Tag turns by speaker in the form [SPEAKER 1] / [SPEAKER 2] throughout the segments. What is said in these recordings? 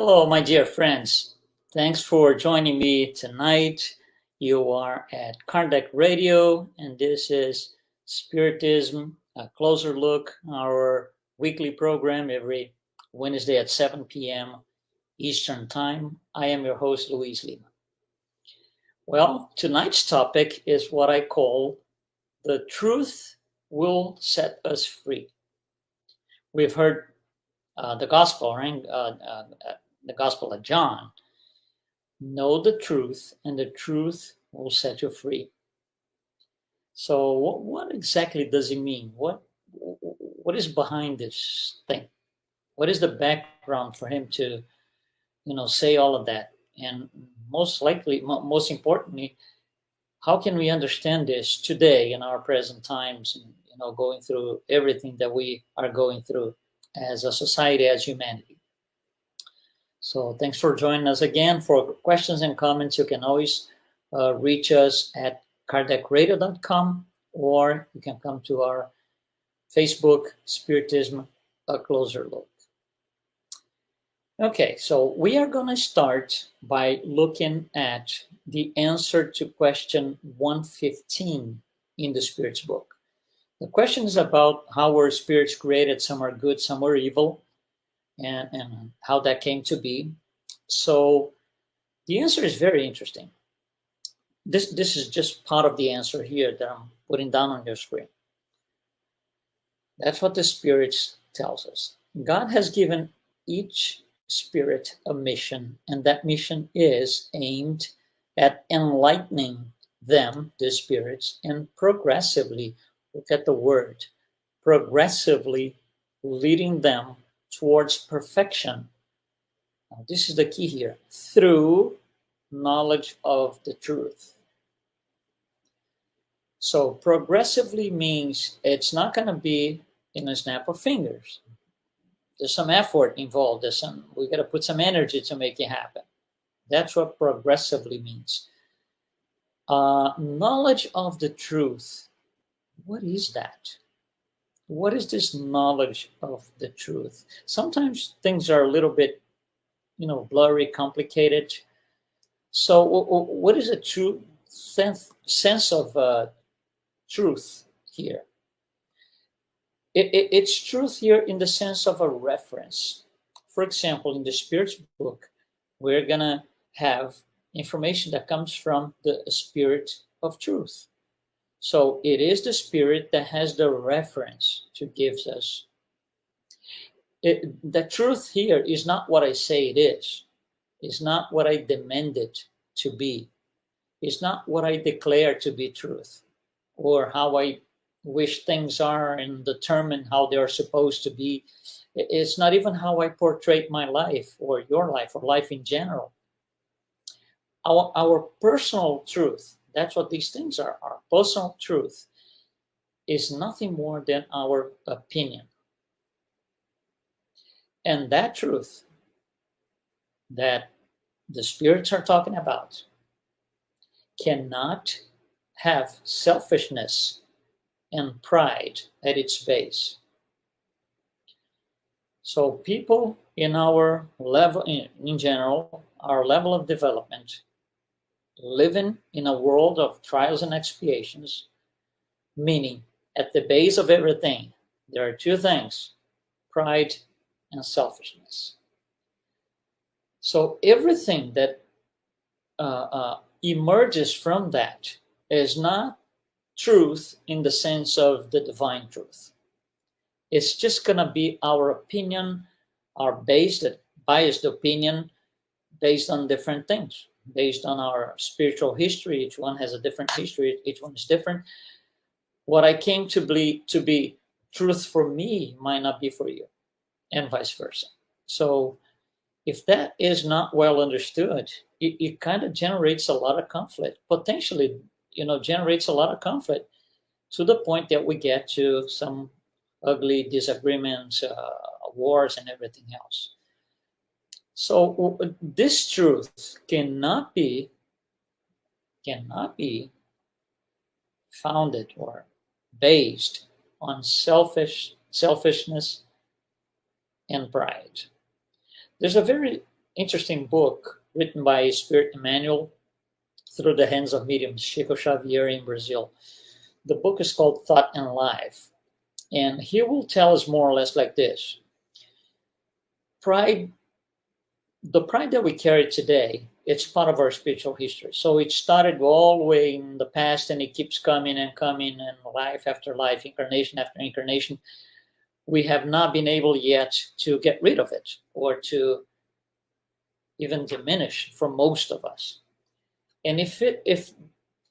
[SPEAKER 1] Hello, my dear friends. Thanks for joining me tonight. You are at Kardec Radio, and this is Spiritism, a closer look, our weekly program every Wednesday at 7 p.m. Eastern Time. I am your host, Luiz Lima. Well, tonight's topic is what I call the truth will set us free. We've heard the gospel, right? The Gospel of John. Know the truth, and the truth will set you free. So, what exactly does it mean? What is behind this thing? What is the background for him to, say all of that? And most importantly, how can we understand this today in our present times? And going through everything that we are going through as a society, as humanity. So thanks for joining us again. For questions and comments, you can always reach us at kardecradio.com, or you can come to our Facebook, Spiritism, A Closer Look. Okay, so we are going to start by looking at the answer to question 115 in the Spirit's book. The question is about how were spirits created. Some are good, some are evil, and how that came to be. So the answer is very interesting. This is just part of the answer here that I'm putting down on your screen. That's what the Spirit tells us. God has given each spirit a mission, and that mission is aimed at enlightening them, the spirits, and progressively, look at the word, progressively leading them towards perfection. Now, this is the key here, through knowledge of the truth. So progressively means it's not going to be in a snap of fingers. There's some effort involved. We got to put some energy to make it happen. That's what progressively means. Knowledge of the truth. What is that? What is this knowledge of the truth? Sometimes things are a little bit, blurry, complicated. So what is a true sense of truth here? It's truth here in the sense of a reference. For example, in the Spirit's book, we're going to have information that comes from the Spirit of truth. So it is the Spirit that has the reference to give us. The truth here is not what I say it is. It's not what I demand it to be. It's not what I declare to be truth, or how I wish things are and determine how they are supposed to be. It's not even how I portray my life or your life or life in general. Our personal truth, that's what these things are. Our personal truth is nothing more than our opinion. And that truth that the spirits are talking about cannot have selfishness and pride at its base. So people in our level, in general, our level of development, living in a world of trials and expiations, meaning at the base of everything, there are two things, pride and selfishness. So everything that emerges from that is not truth in the sense of the divine truth. It's just going to be our opinion, our biased opinion based on different things, based on our spiritual history. Each one has a different history. Each one is different. What I came to be truth for me might not be for you, and vice versa. So if that is not well understood, it kind of generates a lot of conflict, potentially, generates a lot of conflict, to the point that we get to some ugly disagreements, wars, and everything else. So this truth cannot be founded or based on selfishness and pride. There's a very interesting book written by Spirit Emmanuel through the hands of medium Chico Xavier in Brazil. The book is called Thought and Life. And he will tell us more or less like this. Pride, the pride that we carry today, it's part of our spiritual history. So it started all the way in the past, and it keeps coming and coming, and life after life, incarnation after incarnation. We have not been able yet to get rid of it or to even diminish for most of us. And if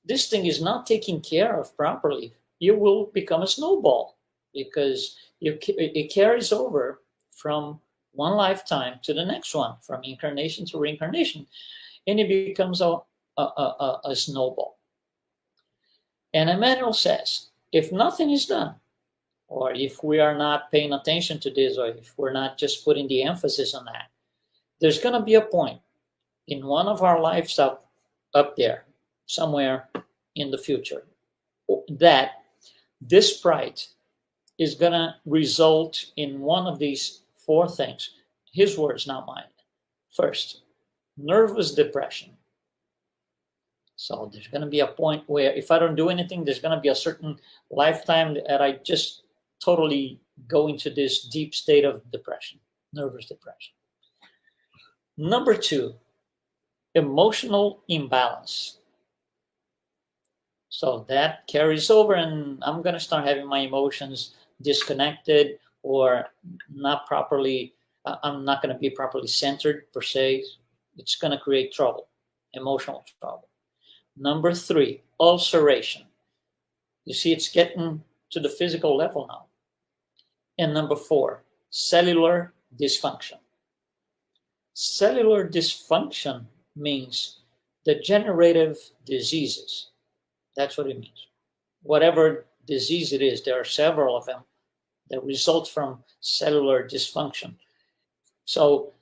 [SPEAKER 1] this thing is not taken care of properly, you will become a snowball, because it carries over from one lifetime to the next one, from incarnation to reincarnation, and it becomes a snowball. And Emmanuel says, if nothing is done, or if we are not paying attention to this, or if we're not just putting the emphasis on that, there's going to be a point in one of our lives up there, somewhere in the future, that this pride is going to result in one of these four things. His words, not mine. First, nervous depression. So there's going to be a point where if I don't do anything, there's going to be a certain lifetime that I just totally go into this deep state of depression, nervous depression. Number two, emotional imbalance. So that carries over, and I'm going to start having my emotions disconnected or not properly. I'm not going to be properly centered per se. It's going to create trouble, emotional trouble. Number three, ulceration. You see, it's getting to the physical level now. And number four, cellular dysfunction. Cellular dysfunction means degenerative diseases. That's what it means. Whatever disease it is, there are several of them that result from cellular dysfunction. So,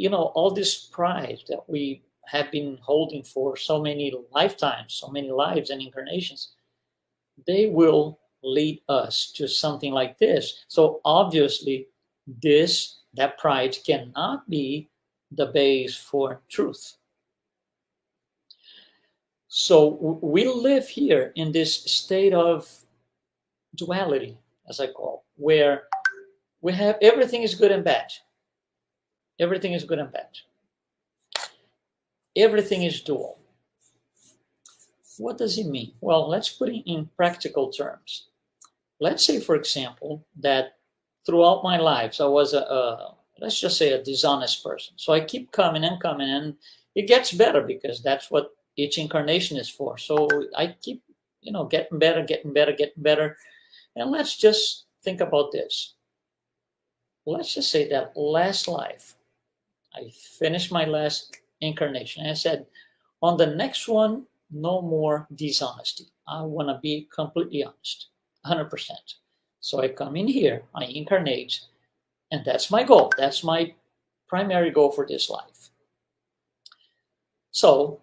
[SPEAKER 1] all this pride that we have been holding for so many lifetimes, so many lives and incarnations, they will lead us to something like this. So obviously, that pride cannot be the base for truth. So we live here in this state of duality, as I call, where we have everything is good and bad. Everything is good and bad. Everything is dual. What does it mean? Well, let's put it in practical terms. Let's say, for example, that throughout my life, I was let's just say a dishonest person. So I keep coming and coming, and it gets better because that's what each incarnation is for. So I keep, getting better. And let's just think about this. Let's just say that last life, I finished my last incarnation. And I said, on the next one, no more dishonesty. I want to be completely honest, 100%. So I come in here, I incarnate, and that's my goal. That's my primary goal for this life. So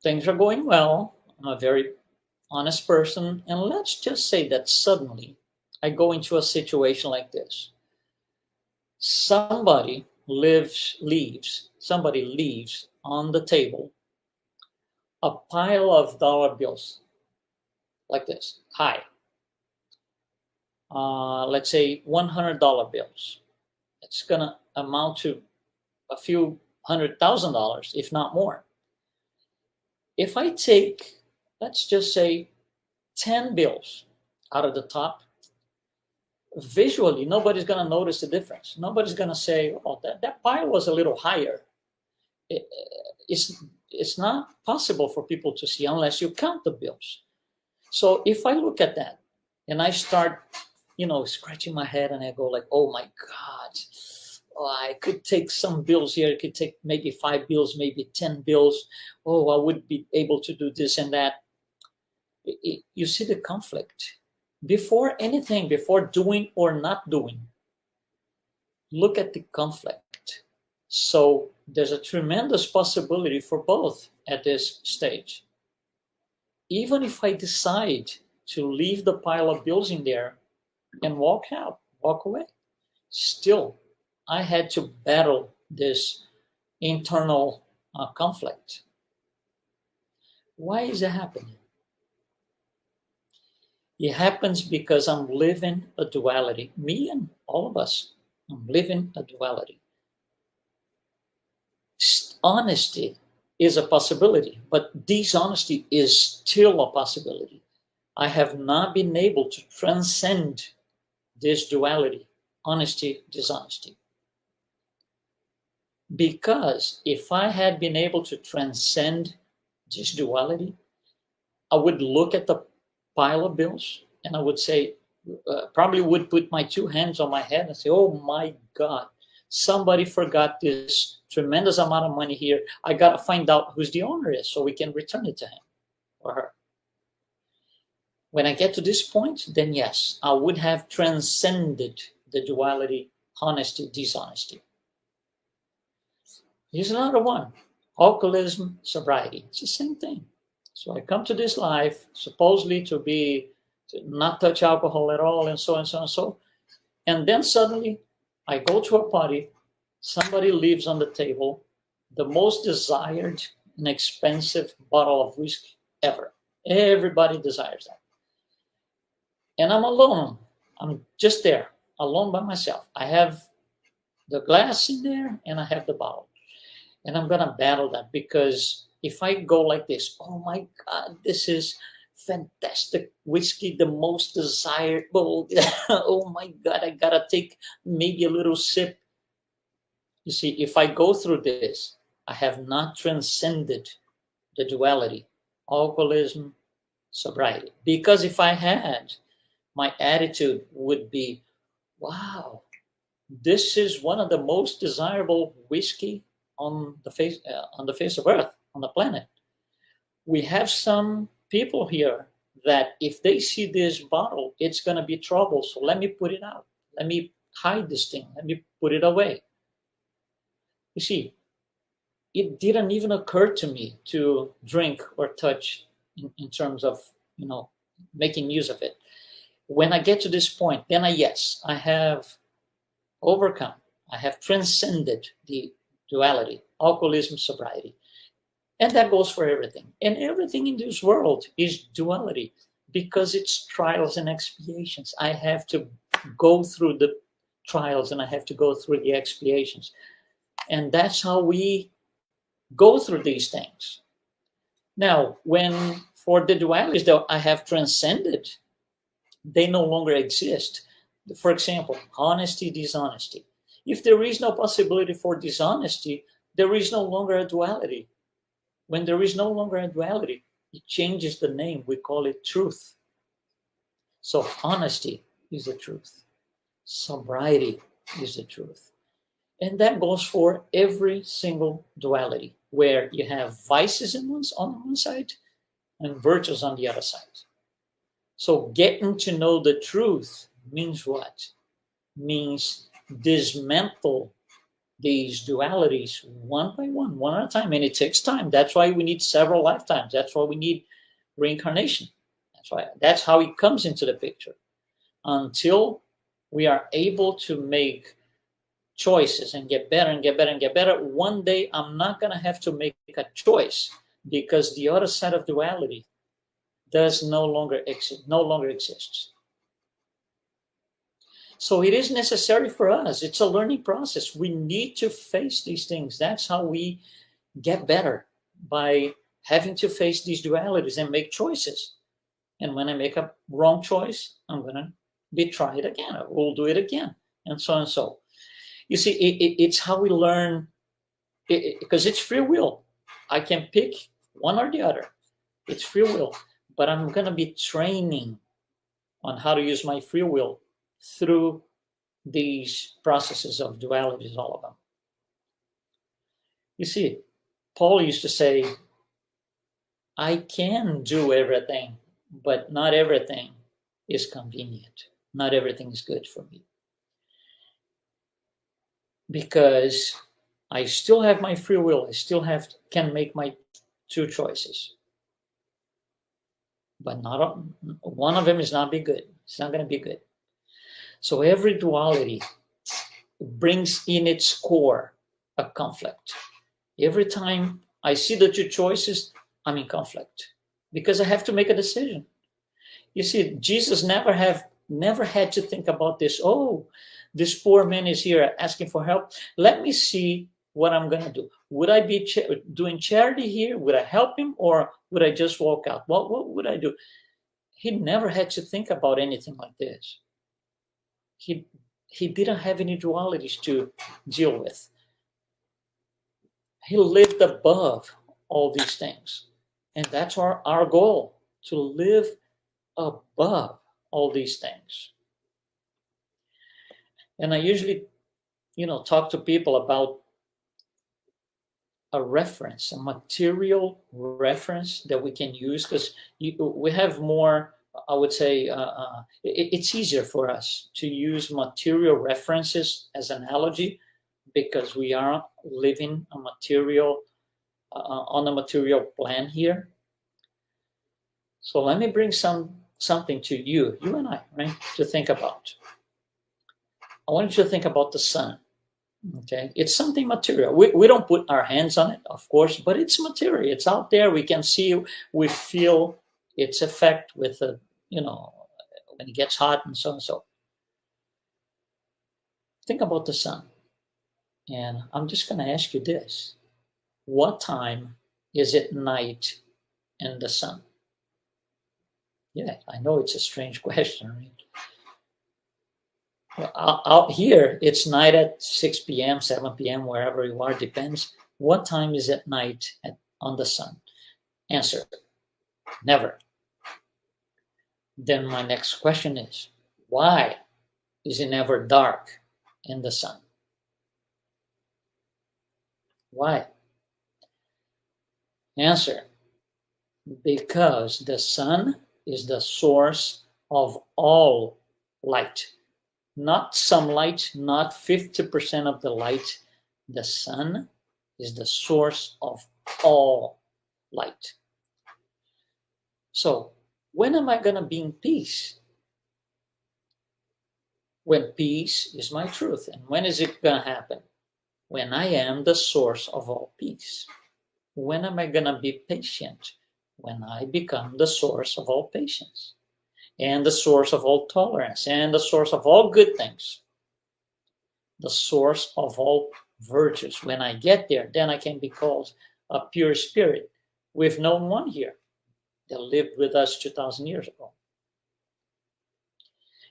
[SPEAKER 1] things are going well. I'm a very honest person. And let's just say that suddenly I go into a situation like this. Somebody leaves on the table a pile of dollar bills like this, high. Let's say $100 bills. It's going to amount to a few $100,000, if not more. If I take, let's just say, 10 bills out of the top, visually, nobody's going to notice the difference. Nobody's going to say, oh, that pile was a little higher. It's not possible for people to see unless you count the bills. So if I look at that and I start, scratching my head and I go like, oh my God, I could take some bills here. I could take maybe 5 bills, maybe 10 bills. Oh, I would be able to do this and that. You see the conflict. Before anything, before doing or not doing, look at the conflict. So there's a tremendous possibility for both at this stage. Even if I decide to leave the pile of bills in there and walk away, still I had to battle this internal conflict. Why is it happening? It happens because I'm living a duality. Me and all of us, I'm living a duality. Honesty is a possibility, but dishonesty is still a possibility. I have not been able to transcend this duality, honesty, dishonesty. Because if I had been able to transcend this duality, I would look at the pile of bills and I would say, probably would put my two hands on my head and say, oh my God, somebody forgot this tremendous amount of money here. I got to find out who's the owner is so we can return it to him or her. When I get to this point, then yes, I would have transcended the duality, honesty, dishonesty. Here's another one, alcoholism, sobriety. It's the same thing. So I come to this life supposedly to not touch alcohol at all and so and so and so. And then suddenly I go to a party, somebody leaves on the table the most desired and expensive bottle of whiskey ever. Everybody desires that. And I'm alone. I'm just there, alone by myself. I have the glass in there and I have the bottle. And I'm going to battle that because if I go like this, oh my God, this is fantastic whiskey, the most desirable. Oh my God, I got to take maybe a little sip. You see, if I go through this, I have not transcended the duality, alcoholism, sobriety. Because if I had, my attitude would be, wow, this is one of the most desirable whiskey on the face of Earth, on the planet. We have some people here that if they see this bottle, it's going to be trouble. So let me put it out. Let me hide this thing. Let me put it away. You see, it didn't even occur to me to drink or touch in terms of, making use of it. When I get to this point, then I have overcome. I have transcended the duality, alcoholism, sobriety. And that goes for everything. And everything in this world is duality because it's trials and expiations. I have to go through the trials and I have to go through the expiations. And that's how we go through these things. Now, when for the dualities that I have transcended, they no longer exist. For example, honesty, dishonesty. If there is no possibility for dishonesty, there is no longer a duality. When there is no longer a duality, it changes the name. We call it truth. So honesty is the truth. Sobriety is the truth. And that goes for every single duality, where you have vices on one side and virtues on the other side. So getting to know the truth means what? Means dismantle these dualities one by one at a time. And it takes time. That's why we need several lifetimes. That's why we need reincarnation. That's how it comes into the picture. Until we are able to make choices and get better and get better and get better, one day I'm not going to have to make a choice because the other side of duality no longer exists. So it is necessary for us. It's a learning process. We need to face these things. That's how we get better, by having to face these dualities and make choices. And when I make a wrong choice, I'm going to be tried again. I will do it again, and so and so. You see, it's how we learn, because it's free will. I can pick one or the other. It's free will. But I'm going to be training on how to use my free will through these processes of dualities, all of them. You see, Paul used to say, I can do everything, but not everything is convenient. Not everything is good for me. Because I still have my free will. I still can make my two choices. But not one of them is not be good. It's not going to be good. So every duality brings in its core a conflict. Every time I see the two choices, I'm in conflict because I have to make a decision. You see, Jesus never had to think about this. Oh, this poor man is here asking for help. Let me see what I'm going to do. Would I be doing charity here? Would I help him, or would I just walk out? What would I do? He never had to think about anything like this. He didn't have any dualities to deal with. He lived above all these things. And that's our goal, to live above all these things. And I usually, talk to people about a reference, a material reference that we can use, because we have more, I would say, it's easier for us to use material references as analogy because we are living a material on a material plan here. So let me bring something to you and I, right, to think about. I want you to think about the sun. Okay, it's something material. We don't put our hands on it, of course, but it's material. It's out there. We can see, we feel its effect with when it gets hot and so and so. Think about the sun. And I'm just going to ask you this. What time is it night in the sun? Yeah, I know it's a strange question, right? Well, out here, it's night at 6 p.m., 7 p.m., wherever you are, depends. What time is it night on the sun? Answer, never. Then my next question is, why is it never dark in the sun? Why? Answer, because the sun is the source of all light. Not some light, not 50% of the light. The sun is the source of all light. So when am I going to be in peace? When peace is my truth. And when is it going to happen? When I am the source of all peace. When am I going to be patient? When I become the source of all patience, and the source of all tolerance, and the source of all good things, the source of all virtues. When I get there, then I can be called a pure spirit. We've known one here that lived with us 2,000 years ago.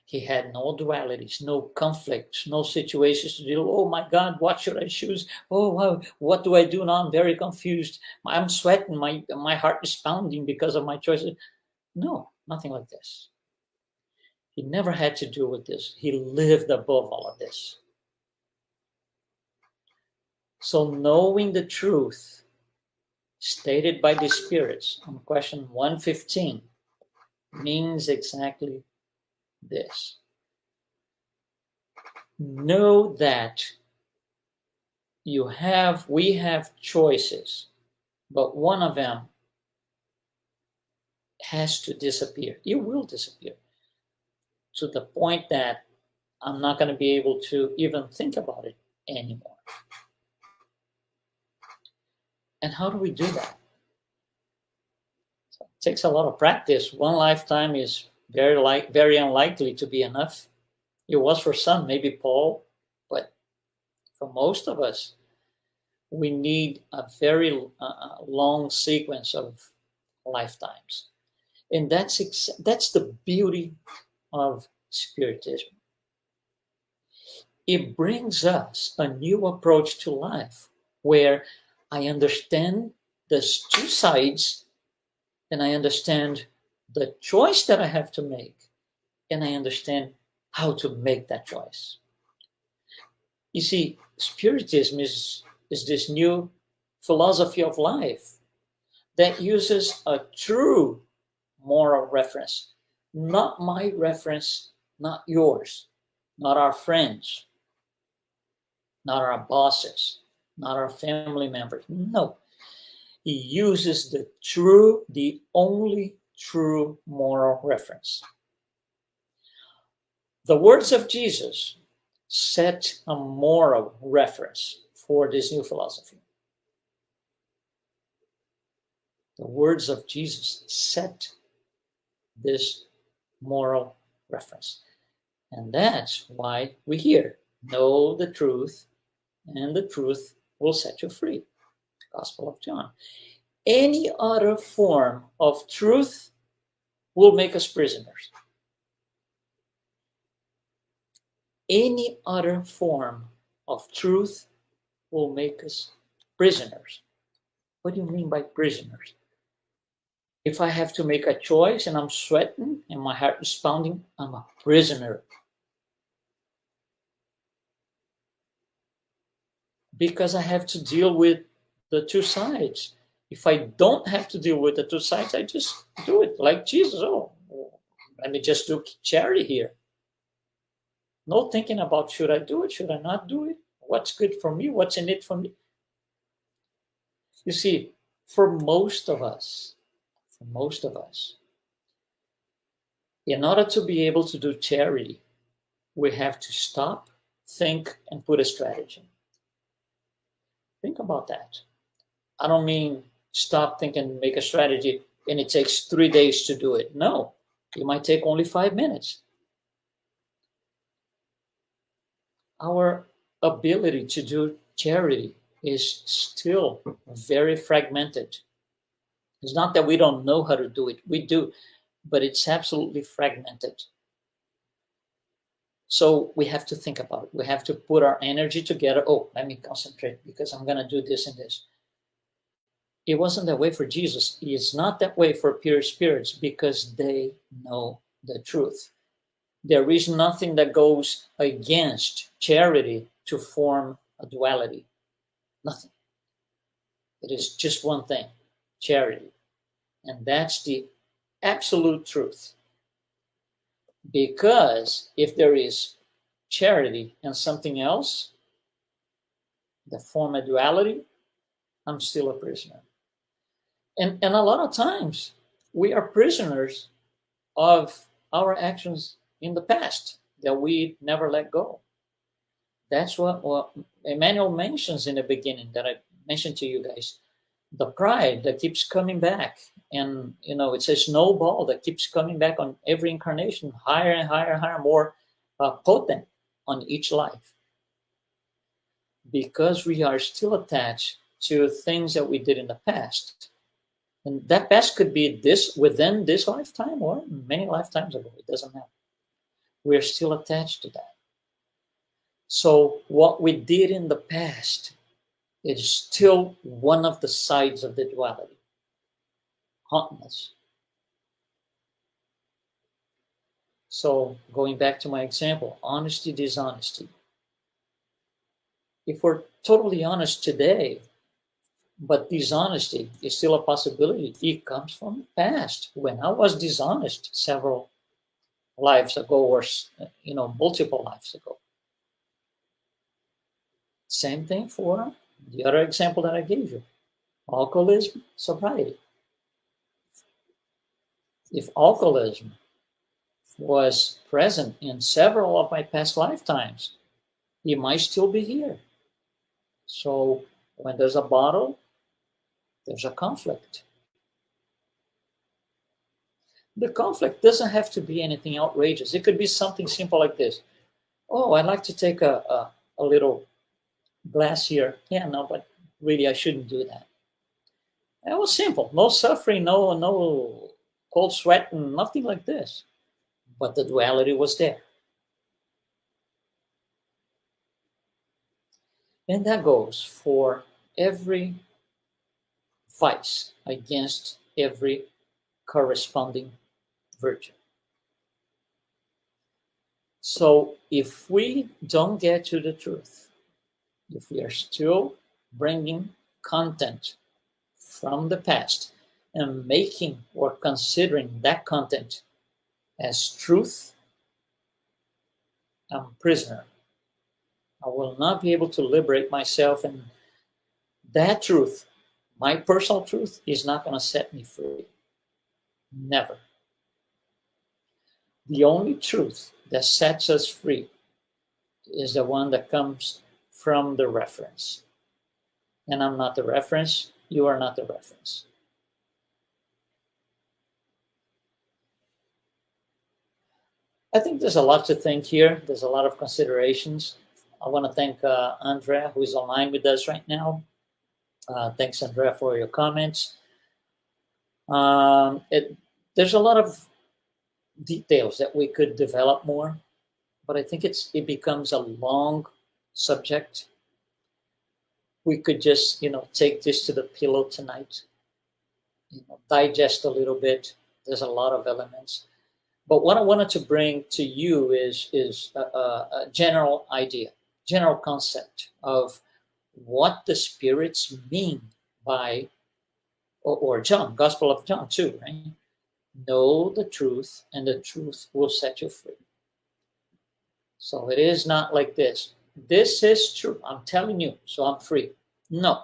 [SPEAKER 1] He had no dualities, no conflicts, no situations to deal. Oh my God, what should I choose? Oh, wow, what do I do now? I'm very confused. I'm sweating. My heart is pounding because of my choices. No, nothing like this. He never had to deal with this. He lived above all of this. So knowing the truth stated by the spirits on question 115 means exactly this. Know that we have choices, but one of them has to disappear. It will disappear to the point that I'm not going to be able to even think about it anymore. And how do we do that? So it takes a lot of practice. One lifetime is very unlikely to be enough. It was for some, maybe Paul, but for most of us, we need a very long sequence of lifetimes. And that's the beauty of Spiritism. It brings us a new approach to life where I understand there's two sides, and I understand the choice that I have to make, and I understand how to make that choice. You see, Spiritism is this new philosophy of life that uses a true moral reference, not my reference, not yours, not our friends, not our bosses, not our family members. No, he uses the only true moral reference. The words of Jesus set a moral reference for this new philosophy. The words of Jesus set this moral reference. And that's why we hear, know the truth, and the truth will set you free. Gospel of John. Any other form of truth will make us prisoners. Any other form of truth will make us prisoners. What do you mean by prisoners? If I have to make a choice and I'm sweating and my heart is pounding, I'm a prisoner. Because I have to deal with the two sides. If I don't have to deal with the two sides, I just do it like Jesus. Oh, let me just do charity here. No thinking about should I do it, should I not do it? What's good for me? What's in it for me? You see, for most of us, in order to be able to do charity, we have to stop, think, and put a strategy. Think about that. I don't mean stop, think, and make a strategy, and it takes 3 days to do it. No, it might take only 5 minutes. Our ability to do charity is still very fragmented. It's not that we don't know how to do it. We do, but it's absolutely fragmented. So we have to think about it. We have to put our energy together. Oh, let me concentrate because I'm going to do this and this. It wasn't that way for Jesus. It's not that way for pure spirits because they know the truth. There is nothing that goes against charity to form a duality. Nothing. It is just one thing, charity. And that's the absolute truth. Because if there is charity and something else, the form a duality, I'm still a prisoner. And a lot of times we are prisoners of our actions in the past that we never let go. That's what Emmanuel mentions in the beginning that I mentioned to you guys. The pride that keeps coming back. And, it's a snowball that keeps coming back on every incarnation, higher and higher and higher, more potent on each life. Because we are still attached to things that we did in the past. And that past could be within this lifetime or many lifetimes ago. It doesn't matter. We're still attached to that. So what we did in the past is still one of the sides of the duality. Haunting us. So going back to my example, honesty, dishonesty. If we're totally honest today, but dishonesty is still a possibility, it comes from the past. When I was dishonest several lives ago or, multiple lives ago. Same thing for the other example that I gave you, alcoholism, sobriety. If alcoholism was present in several of my past lifetimes, it might still be here. So when there's a bottle, there's a conflict. The conflict doesn't have to be anything outrageous. It could be something simple like this. Oh, I'd like to take a little glass here. Yeah, no, but really I shouldn't do that. It was simple. No suffering, no cold sweat, and nothing like this. But the duality was there. And that goes for every vice against every corresponding virtue. So if we don't get to the truth, if we are still bringing content from the past and making or considering that content as truth, I'm a prisoner. I will not be able to liberate myself, and that truth, my personal truth, is not going to set me free. Never. The only truth that sets us free is the one that comes from the reference. And I'm not the reference. You are not the reference. I think there's a lot to think here. There's a lot of considerations. I want to thank Andrea, who is online with us right now. Thanks, Andrea, for your comments. There's a lot of details that we could develop more, but I think it becomes a long subject. We could just take this to the pillow tonight, digest a little bit. There's a lot of elements, but what I wanted to bring to you is a general idea, general concept of what the spirits mean by, or John, Gospel of John too, right? Know the truth, and the truth will set you free. So it is not like this. This is true. I'm telling you, so I'm free. No,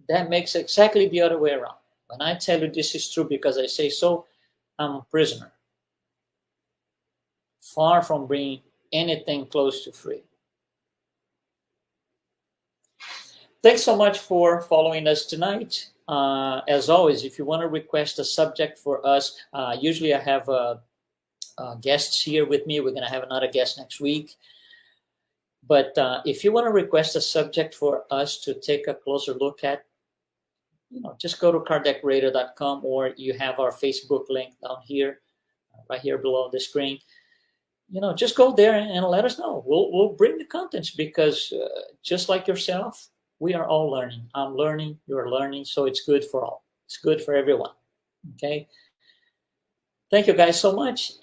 [SPEAKER 1] that makes exactly the other way around. When I tell you this is true because I say so, I'm a prisoner. Far from being anything close to free. Thanks so much for following us tonight. As always, if you want to request a subject for us, usually I have guests here with me. We're going to have another guest next week. But if you want to request a subject for us to take a closer look at, just go to kardecradio.com, or you have our Facebook link down here, right here below the screen. Just go there and let us know. We'll bring the contents, because just like yourself, we are all learning. I'm learning, you're learning, so it's good for all. It's good for everyone. Okay. Thank you guys so much.